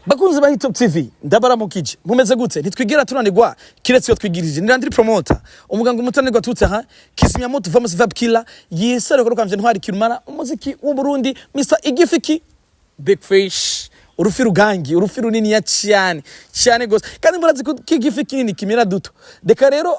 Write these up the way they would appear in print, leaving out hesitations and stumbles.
Bakunzi ba Top TV ndabaramukije mumeze gute ntitwigira tunanirwa kiretse yo twigirije nirandiri promoter umuganga umutanirwa tutse ha kisimya moto famous vibe killer yesero ko kamje ntwari kirumara umuziki w'u Burundi Mr Igifiki Big Fish urufi rugangi urufi runini ya cyane gose kandi murazi ko Igifiki nini kimira duto deka rero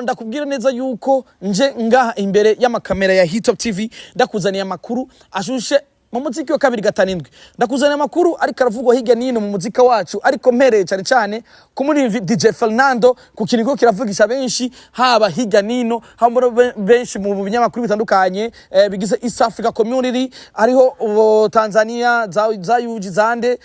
ndakubwira neza yuko nje ngaha imbere y'amakamera ya Top TV ndakuzaniye amakuru ashushe mu muziki wa 2 ndakuzana amakuru ari karavugwa hirya nino mu muzika wacu ariko mpereye cyane ku muri DJ Fernando ku kinigo kiravugisha benshi haba hirya nino hambura benshi mu binyamakuru bitandukanye bigize East Africa Community ariho Tanzania za yuji zande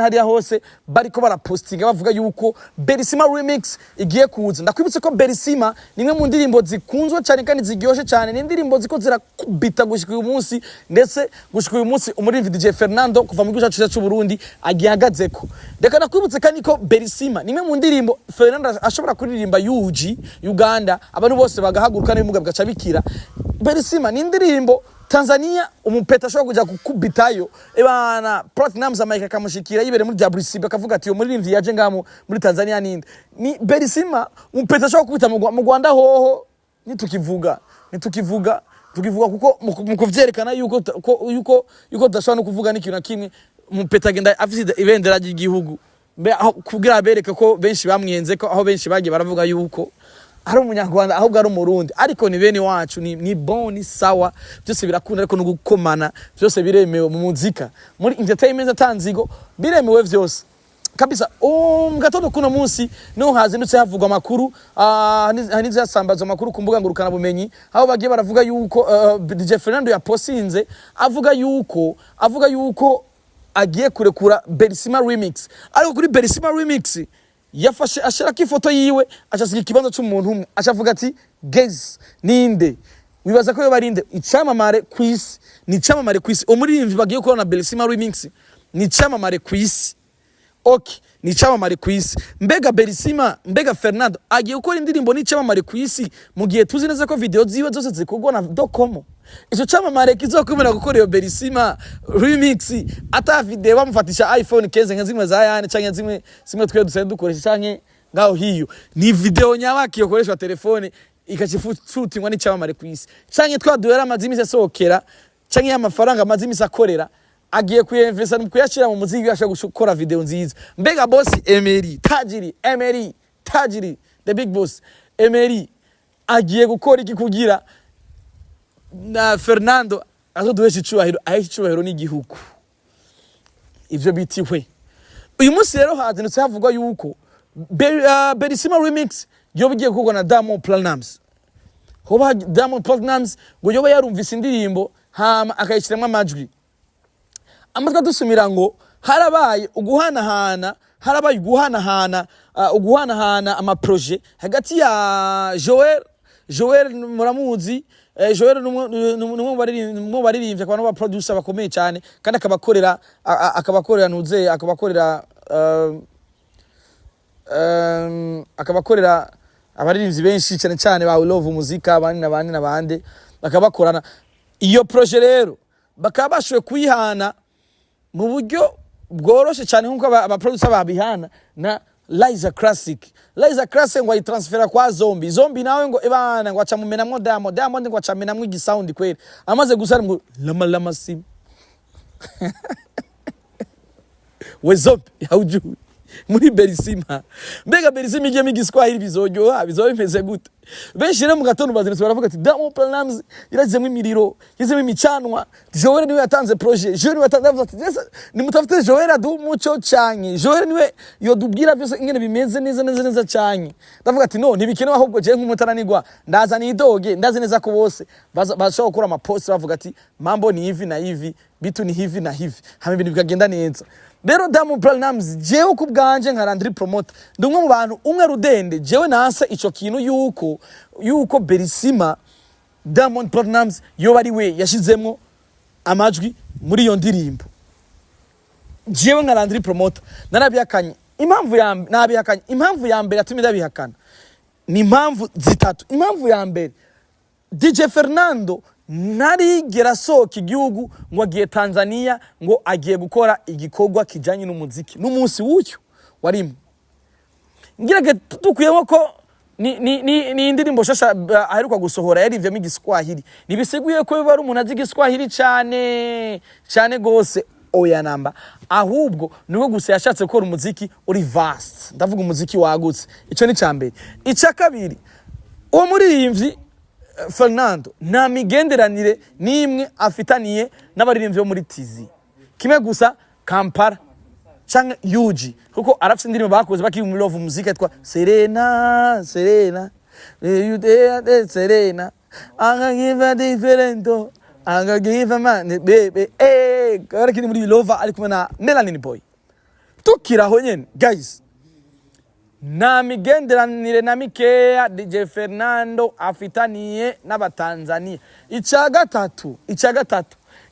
hariya hose bariko barapostinga bavuga yuko Berisima remix igiye kuza ndakwibutse ko Berisima nimwe mu ndirimbo zikunzwe cyane kandi zigyoshe cyane ni indirimbo ziko zirakubita gushika uyu munsi ndetse gushika uyu munsi umuririmbyi DJ Fernando kuva mu gihugu cyacu cy'u Burundi agihagazeko reka nakwibutse kandi ko Berisima nimwe mu ndirimbo Fernando ashobora kuririmba yuji Uganda abantu bose bagahaguruka n'umuga bagaca bikira Berisima ni indirimbo Tanzania umupeta ashobora kuja kukubitayo ebana platnumuz America kamushikira yibere muri WC bakavuga ati yo muririmvyi yaje ngamo muri Tanzania ninde ni Berisima umupeta ashobora kubita mu Rwanda hoho nitukivuga kuko mukuvyerekana yuko dashobora no kuvuga n'ikintu na kimwe umupeta agenda afite ibendera ry'igihugu kugira abereke ko benshi bamwenze ko aho benshi bagiye baravuga yuko ari umunyarwanda ahubwo ari umurundi ariko ni bene wacu ni boni sawa byose birakunda ariko no gukomana byose biremewe mu muzika muri entertainment atanzigo biremewe vyose kabisa gatondo kuno munsi no hazindutse havugwa amakuru hanize yasambaza amakuru ku mbuga ngurukana bumenyi aho bagiye baravuga yuko DJ Fernando yaposinze avuga yuko agiye kurekura Berisima remix ariko kuri Berisima remix yafashe ashiraka ifoto yiwe acasiga ikibanzo cy'umuntu umwe acavuga ati guys ninde wibaza ko yo barinde icamamare kwisi ni icamamare kwisi umuririmbyi bagiye gukorana Berisima remix ni icamamare kwisi okay ni icamamare kwisi mbega Berisima mbega Fernando agiye gukora indirimbo ni icamamare kwisi mu gihe tuzi neza ko video ziwe zose zikorwa na dokomo ico camamare kizokomera gukora iyo Berisima remix ata video bamufatisha iPhone 15 nka zimwe za yane canke zimwe twe dusende dukoresha canke ngaho hiyo ni video nyabaki yokoreshwa telefone ikachifutingwa ni camamare kwisi canke twaduhera amazimi asokera canke y'amafaranga amazimi akorera agiye kuyinvesta mu kuyashira mu muziki yashaka gukora video nziza mbega boss Emery Tajiri the big boss Emery agiye gukora iki kugira na Fernando azoduhesha icubahiro n'igihugu ivyo bitiwe uyu munsi rero hazindutse havugwa yuko Berisima remix yo bigiye gukorwa na platnumuz hoba platnumuz ngo yoba yarumvise indirimbo hama akayishiramwe amajwi amatwa dusumira ngo harabaye uguhanahana ama projet hagati ya Joel muramuzi Joel numwe baririmbye kwa no producer bakomeye cyane kandi akabakorera abaririmbyi benshi cyane ba love muzika abandi bakabakorana iyo projet rero bakabashwe kuyihana mu buryo bworoshe cyane nkuko aba producer babihana na Liza Classic ngo ayitransfera kwa Zombie nawe ngo ebana ngo acamumenamwo Diamond ngo acamenamwo igisound kweli amaze gusara ngo lama sim we Zombie hauju muri Berisima mbega Berisima igiye migiswahili bizoryoha bizobimeze gute benshi rero mu gatondo bazinutse baravuga ati platnumuz irazemwe imiriro yizemwe imicanwa Joel niwe yatanze projet Joel niwe yatanze ati ni mutafite Joel adu muco cyanye Joel niwe yodubwira byose ingene bimeze neza cyanye ndavuga ati no ntibikenewe ahubwo je nk'umutananirwa ndaza nidoge ndaze neza ko bose bashaka gukora ama post bavuga ati mambo ni hivi na hivi bitu ni hivi na hivi hame ibintu bikagenda neza rero platnumuz jewe kubganje nka Landry promoter ndumwe mu bantu umwe rudende jewe nasa ico kintu yuko Berisima platnumuz yo bari we yashizemo amajwi muri iyo ndirimbo jewe nka Landry promoter narabihakanye impamvu ya mbere atumye ndabihakana ni impamvu zitatu impamvu ya mbere DJ Fernando ntarigera soka igihugu ngo agiye Tanzania ngo agiye gukora igikorwa kijanye n'umuziki n'umunsi w'ucyo warimwe ngirage tukuyemo ko ni indirimbo shasha aheruka gusohora yarivyemo igiswahili nibisiguye ko bari umuntu azi igiswahili cyane gose oya namba ahubwo niho gusa yashatse gukora umuziki uri vast ndavuga umuziki wagutse ico ni cambere ica kabiri uwo muririmvyi Fernando nta migenderanire nimwe afitaniye n'abaririmbyi bo muri Tizi kimwe gusa Kampala canke Yuji kuko arafite indirimbo bakoze bakiri mu love music yitwa Serena you there Serena anga give a different anga give a man baby karakiri muri love ari kumwe na Melanin Boy tukiraho nyene guys na migenderanire na mikeya DJ Fernando afitaniye n'abatanzania ica gatatu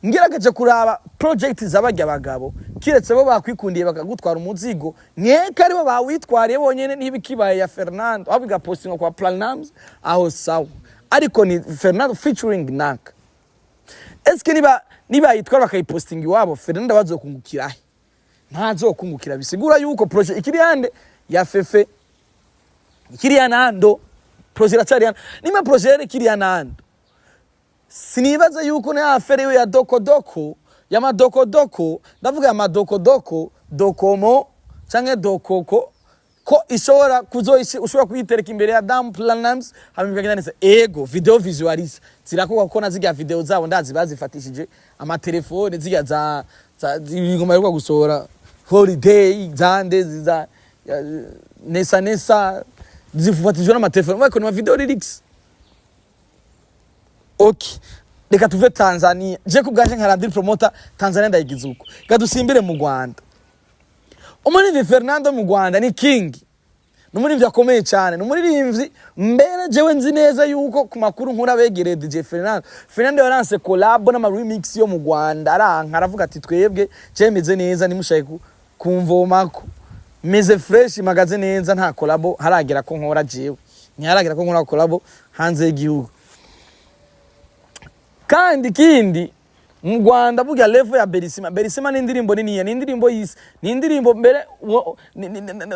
ngirageje kuraba project zabajya abagabo kiretse bo bakwikundiye bakagutwara umuzigo nyeka aribo bawitwariye bonyene nibikibaye ya Fernando abiga posting kwa platnumuz aho sawa ariko ni Fernando featuring Nak eske niba yitwara bakayiposting iwabo Fernando bazokungukirahe ntazokungukira bisigura yuko project ikiri hande ya Fefe ikiri ya Nando project iracari nima project ikiri ya Nando sinibaza yuko na afere ya dokodoko ya madokodoko ndavuga ya madokodoko dokomo canke dokoko ko ishobora ushobora kuyitereka imbere ya Dam Platnumuz hamikaganise ego video visualize zirakoka ko naziga video zabo ndazi bazifatishije ama telefone ziga za ingoma yo gusohora holiday zande ziza nesa zifuatijwe n'ama telefone bako ni video lyrics. Okay reka tuve Tanzania je kubgaje nkarandiri promoter Tanzania ndayigize uko gadusimbire mu Rwanda umuririmbyi Fernando mu Rwanda ni king n'umuririmbyi akomeye cyane n'umuririmbyi mbere jewe nzi neza yuko ku makuru nkura begereye DJ Fernando yaranse collab n'ama remix yo mu Rwanda aranka aravuga ati twebwe cemeze neza nimushaye kumvomako meze fresh magaze neza nta collab haragera ko nkora jewe ntiharagera ko nkora collab hanze y'igihugu kandi kindi mu Rwanda buga level ya Berisima ni indirimbo nini ni indirimbo yise ni indirimbo mbere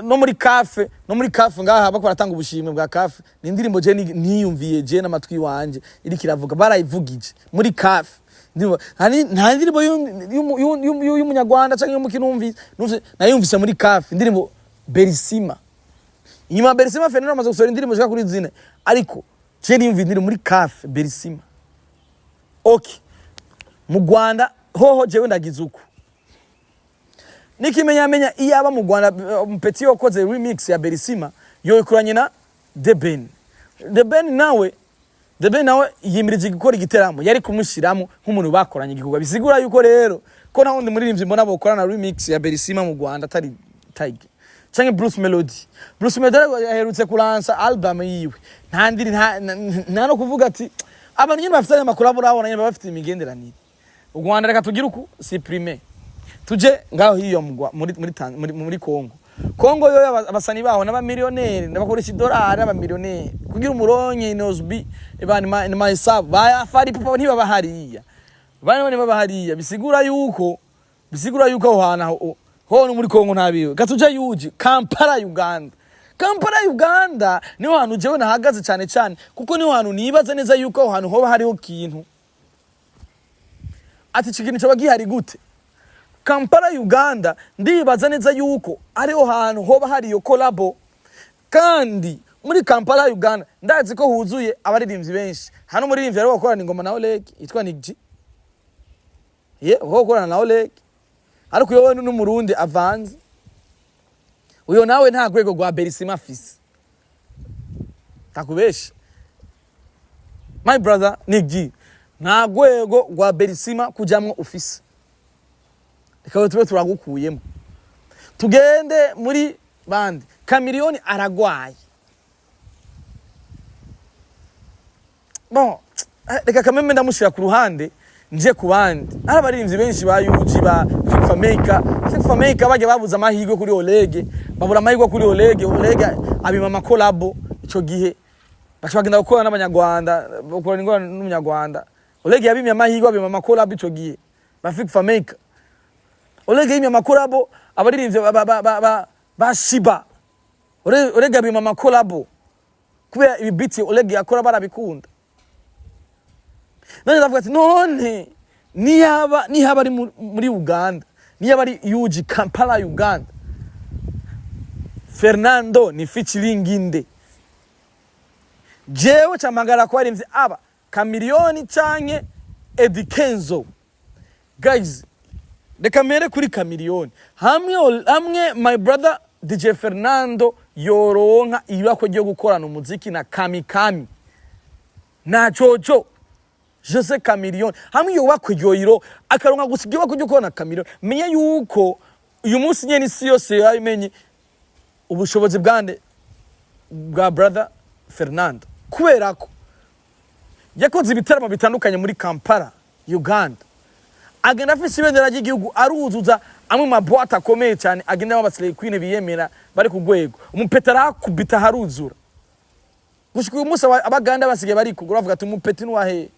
no muri cafe ngaha bakora tanga ubushimwe bwa cafe ni indirimbo je niyumviye je n'amatwi wanje iri kiravuga barayivugije muri cafe nta indirimbo y'umunyarwanda canke y'umukinumvise nayumvise muri cafe indirimbo Berisima inyuma Berisima Fernando amaze gusora indirimbo zika kuri zine ariko je niyumviye indirimbo muri cafe Berisima. Okay mu Rwanda hoho jewe ndagize uko nikimenya iyaba mu Rwanda Mpeti yokoze remix ya Berisima yo ikuranye na The Ben nawe yimirije gukora igiteramo yari kumushiramo nk'umuntu bakoranye igikorwa bisigura yuko rero ko nta wundi muririmbyi mbona bokorana remix ya Berisima mu Rwanda atari Tiger canke Bruce Melody yaherutse kulansa album yiwe nta no kuvuga ati abantu nyine bafite amakuru abona nyine bafite imigenderanire u Rwanda reka tugira uku supprimer tuje ngaho hiyo muri Kongo yo abasani baho n'aba millionaire n'abakoresha dollar n'aba millionaire kugira umuronye inozbi ebani maisab bayafari papa ntibaba hariya bane baba hariya bisigura yuko aho hana ho muri Kongo ntabiwe gatuja yuji Kampala Uganda niho hantu jewe nahagaze cyane kuko niho hantu nibaza neza yuko aho hantu hoba hariho kintu ati ikintu cyo bagihari gute Kampala Uganda ndibaza neza yuko ariho hantu hoba hari yo collabo kandi muri Kampala Uganda ndazi ko huzuye abaririmbyi benshi hano muririmbyi ari gukorana ingoma na Oleg yitwa Nigji gukorana na Oleg ariko yowe n'umurundi avanze uyo nawe nta gwego gwa Berisima afise takubesha my brother Nigji nta gwego gwa Berisima kujamwo ufise reka tube turagukuyemo tugende muri bandi Kamiliyoni aragwaye bon reka kameme ndamushira ku ruhande nje ku bandi arabarinzi benshi ba Yuji ba FIFA Maker baje babuza amahirwe kuri Oleg babura amahirwe kuri Oleg abima makolabo ico gihe bashobagenda gukora n'abanyarwanda bakora ingorane n'umunyarwanda Olege yabimye amahirwe abima amakolabo ico gihe bafik fameka Olege yimye amakolabo abaririmbye ba Shiba Olege yabimye amakolabo kubera ibi beat Olege yakora barabikunda none ndavuga ati none niyaba ari muri Uganda niyaba ari UG Kampala Uganda Fernando ni featuring ninde jewe camagara ko arimvye aba Chameleone canke Eddy Kenzo guys the kamere kuri Chameleone hamwe my brother DJ Fernando yoronka ibako ryo gukorana umuziki na Kamikami na Jojo Jose Chameleone hamwe yobako yoyiro akaronka gusigiwa kujyo gukorana Chameleone menya yuko uyu munsi nyene isi yose yabimenye ubushobozi bwa brother Fernando kubera ko yakoze ibitaramo bitandukanye muri Kampala Uganda agenda afise ibendera ry'igihugu aruzuza amwe mabwata akomeye cyane agenda babaslay queen biyemera bari ku rwego umupetara kubita haruzura gushika uyu munsi abaganda basigaye bari kugura bavuga ati umupeti nwahe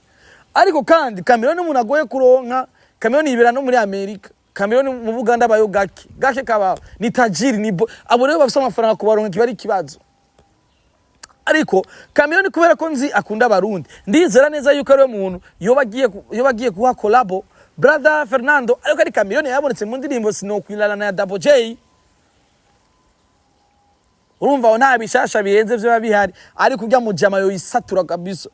ariko kandi Chameleone umuntu agoye kuronka Chameleone yibera no muri Amerika Chameleone mu Buganda bayo gake kaba ni tajiri ni abo rero bafite amafaranga kubaronka kibari kibazo ariko Chameleone kubera ko nzi akunda abarundi ndizera neza yuko ari umuntu yobagiye kuha collabo brother Fernando ariko ari Chameleone yabonetse mu ndirimbo Sinokwilala na Double J urumva ona bishasha bihenze byo bihari ariko ujya mu jama yo isatura kabisa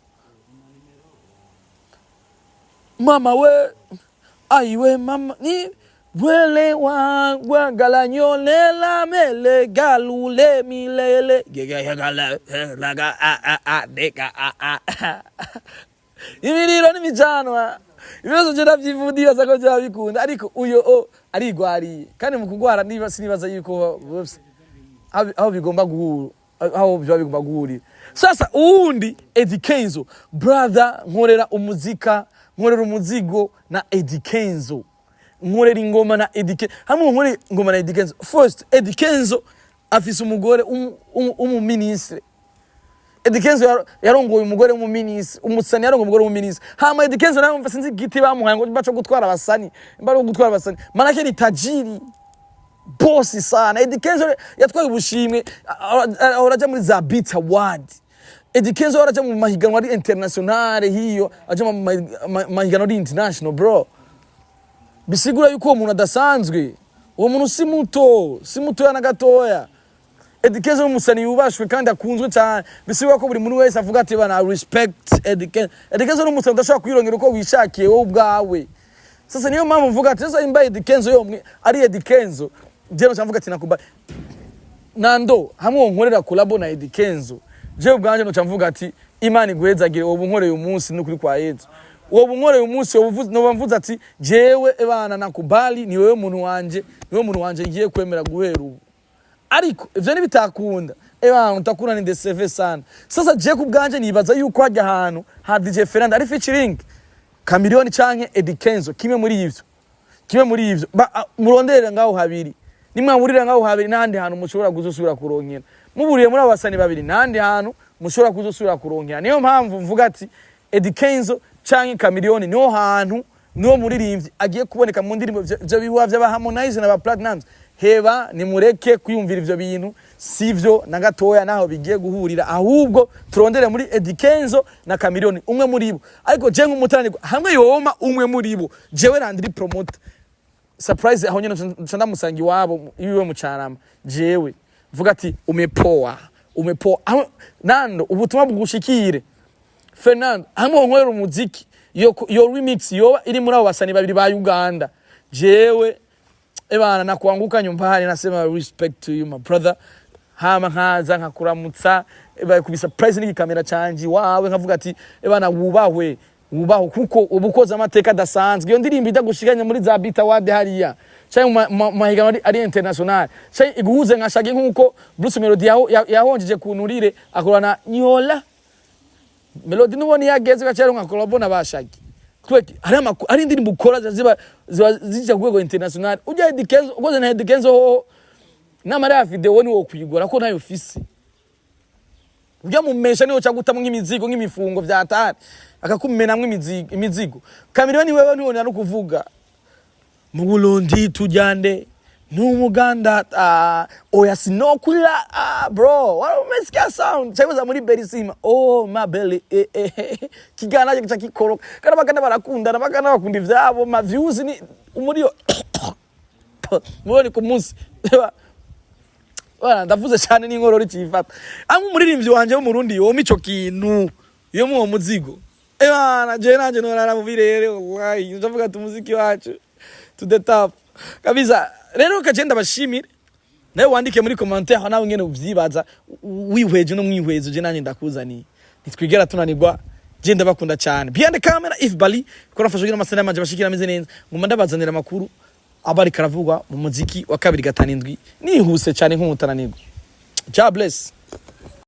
mama we aiwe mama ni wele wa galanyolela mele galule milele gala laga deka imiriro n'imijano ibibazo jera byivudi basako jya bikunda ariko uyo arigwariye kandi mu kugwara niba sinibaza yuko bose aho bigomba guhurira sasa uwundi Eddy Kenzo brother nkorera umuzika nkorera umuzigo na Eddy Kenzo nkorera ingoma na Eddy Kenzo hamwe nkorera ingoma na Eddy Kenzo first Eddy Kenzo afise umugore umuministre Eddy Kenzo yarongoye umugore w'umuministre umusani yarongoye umugore w'umuministre hama Eddy Kenzo nayo mfase nzi giti bamuhaye ngo baco gutwara abasani mbaro gutwara abasani manake ni tajiri boss sana Eddy Kenzo yatwaye ubushimwe araja muri za Beat Award Eddy Kenzo araja mu mahiganwa ari international hiyo aja mu mahiganwa ari international bro bisigura yuko umuntu adasanzwe uwo muntu si muto yana gatoya Eddy Kenzo n'umusani yubashwe kandi akunzwe cyane bisigura ko buri muntu wese avuga ati bana respect Eddy Kenzo Eddy Kenzo n'umusani udashaka kwirongera uko wishakiye wowe ubwawe sasa niyo mpamvu mvuga ati sasa imba Eddy Kenzo yomwe ari Eddy Kenzo jeno cyamvuga ati nakuba nando hamwe nkorera collabo na Eddy Kenzo je ubwanje no cyamvuga ati Imana iguhezagire ubu nkoreye umunsi n'ukuri kwa Yesu ubu nkoreye umunsi no ati jewe ebana nakubali ni wewe muntu wanje ngiye kwemera guhera ubu ariko ivyo nibitakunda ebana utakuna ni DCV sana sasa je kubwanje nibaza yuko hajya ahantu ha DJ Fernando ari featuring Chameleone canke Eddy Kenzo kimwe muri ivyo murondera ngaho habiri nimwamurira ngaho habiri nandi hantu mushobora kuzosubira kuronkera muburiye muri abasani babiri nandi hantu mushobora kuzosubira kuronkera niyo mpamvu mvuga ati Eddy Kenzo canke Chameleone niho hantu niho muririmvyi agiye kuboneka mu ndirimbo byo bihuwa by'aba Harmonize na ba Platnumuz heba nimureke kwiyumvira ivyo bintu sivyo na gatoya naho bigiye guhurira ahubwo turondere muri Eddy Kenzo na Chameleone umwe muri bo ariko je nk'umutanirwa hamwe yoma umwe muri bo jewe randiri promoter surprise aho nyene ncanda musangi wabo iwe mu Carama jewe vuga ati umepoa nando ubutumwa bwushikire Fernando hamwe nkorera umuziki yo remix yo iri muri abo basani babiri ba Uganda jewe ebana nakuanguka nyumbani nasema respect to you my brother hama nkaza nkakuramutsa ku surprise n'iki kamera canje wawe nkavuga ati ebana wubahwe kuko ubukoza amateka dasanzwe iyo ndirimbo idagushiganya muri za Beat Award hariya cyangwa mahiganwa ari international cyangwa iguhuze nkashage nkuko Bruce Melody yahonjeje kunurire akorana nyola Melody nubone yageze gacero nka collabo nabashaki tweke ari indirimbo ukora ziba zija kwego international ujya Eddy Kenzo ugoze na Eddy Kenzo namara video ni wo kwigora ko nayo ofisi ujya mumesha niho cyagutamwe nk'imizigo nk'imifungo vyatari akakumenamwe imizigo Chameleone wewe niho no kuvuga mu Burundi tujyande n'umuganda oya sinokula bro umesikia sound cyangwa muri berisima oh my belly kigana cyo kikoro kana bagana barakundana bagana bakunda ivyabo ma views ni umuriyo mubone ku munsi bana ndavuze cyane n'inkororo cifata amwe muririmvyi wanje wo mu Burundi yo mico kintu yo mu muzigo bana je nanje norara mu birere wallahi ndavuga ati umuziki wacu to the top kabisa rero kagenda bashimire nawe wandike muri commentaire nawe ngene uvyibaza wihweje no mwihwezo je nanye ndakuzani nitwigera tunanirwa je ndabakunda cyane behind the camera if bali korafasha kugira amasana yamanje bashikira ameze neza nguma ndabazanira amakuru abari karavugwa mu muziki wa 2 gatanu indwi nihuse cyane nk'umutananirwa. God bless.